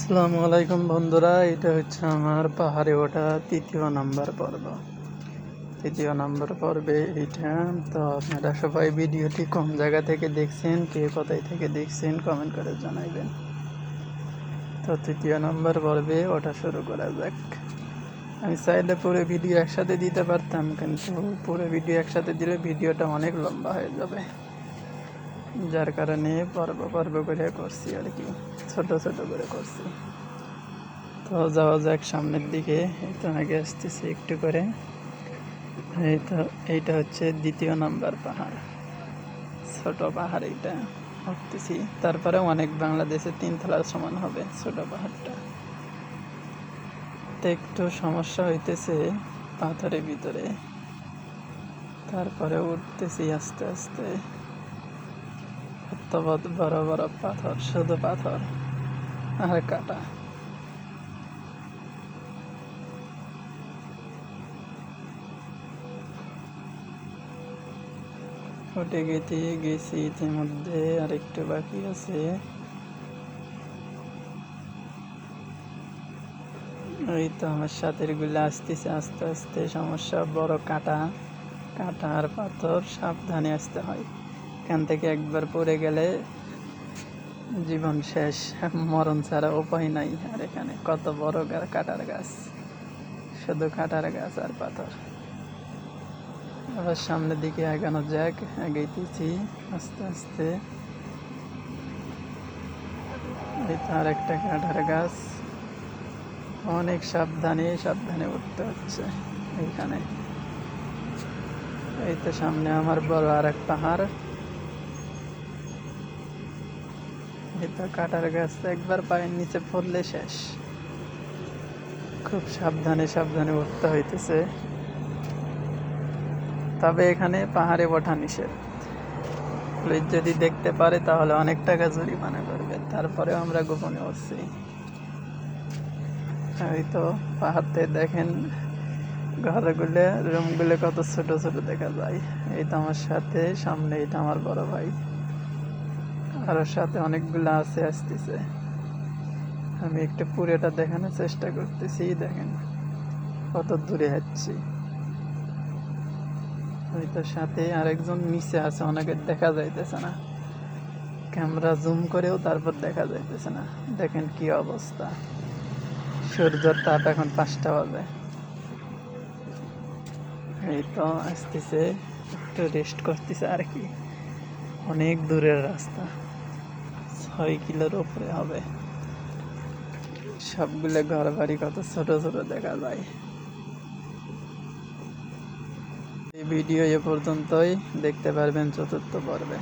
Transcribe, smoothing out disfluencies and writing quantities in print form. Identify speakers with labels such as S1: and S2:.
S1: আসসালামু আলাইকুম বন্ধুরা, এটা হচ্ছে আমার পাহাড়ে ওঠা তৃতীয় নাম্বার পর্বে এটা। তো আপনারা সবাই ভিডিওটি কোন জায়গা থেকে দেখছেন, কে কোথায় থেকে দেখছেন কমেন্ট করে জানাইবেন। তো তৃতীয় নাম্বার পর্বে ওঠা শুরু করা যাক। আমি চাইলে পুরো ভিডিও একসাথে দিতে পারতাম, কিন্তু পুরো ভিডিও একসাথে দিলে ভিডিওটা অনেক লম্বা হয়ে যাবে, যার কারণে পর্ব করে করছি আর কি, ছোট ছোট করে করছি। তো যাওয়া যাক সামনের দিকে। এই তো আগে আসতেছি একটু করে। এইটা হচ্ছে দ্বিতীয় নাম্বার পাহাড়, ছোট পাহাড় এইটা উঠতেছি। তারপরে অনেক বাংলাদেশে 3 তলার সমান হবে ছোট পাহাড়টা। তো একটু সমস্যা হইতেছে পাথরের ভিতরে, তারপরে উঠতেছি আস্তে আস্তে। এত বড় বড় পাথর, শুধু পাথর আর কাটা। উঠে গেছি ইতিমধ্যে, আর একটু বাকি আছে। ওই তো আমার সাথের গুলো আসতেছে আস্তে আস্তে। সমস্যা বড় কাটা আর পাথর, সাবধানে আসতে হয়। এখান থেকে একবার পড়ে গেলে জীবন শেষ, মরণ ছাড়া উপায় নাই। আর এখানে কত বড় কাটার গাছ, শুধু কাটার গাছ আর পাথর। আবার সামনের দিকে আগানো যাক, এগিয়েছি আস্তে আস্তে। এই তো আর একটা কাটার গাছ, অনেক সাবধানে উঠতে হচ্ছে এইখানে। এই তো সামনে আমার বড় আর এক পাহাড়। এই তো কাটার গাছ, একবার পায়ের নিচে পড়লে শেষ। খুব সাবধানে উঠতে হইতেছে। তবে এখানে পাহাড়ে ওঠা নিষেধ। পুলিশ যদি দেখতে পারে তাহলে অনেক টাকা জরিমানা করবে। তারপরে আমরা গোপনে উঠছি। এই তো পাহাড়তে দেখেন ঘরগুলো, রুমগুলো কত ছোট ছোট দেখা যায়। এই তো আমার সাথে সামনে, এটা আমার বড় ভাই, আর ওর সাথে অনেকগুলো আসতেছে। আমি একটু পুরোটা দেখানোর চেষ্টা করতেছি। দেখেন কত দূরে যাচ্ছি। ওই তো সাথে আরেকজন নিচে আছে, অনেকে দেখা যাইতেছে না, ক্যামেরা জুম করেও তারপর দেখা যাইতেছে না। দেখেন কি অবস্থা। সূর্যের তাপ এখন 5টা বাজে। এই তো আসতেছে, একটু রেস্ট করতেছে আর কি। অনেক দূরের রাস্তা, 6 কিলোর উপরে হবে। সবগুলো ঘর বাড়ি কত ছোট ছোট দেখা যায়। এই ভিডিও এ পর্যন্তই, দেখতে পারবেন 4র্থ পর্বে।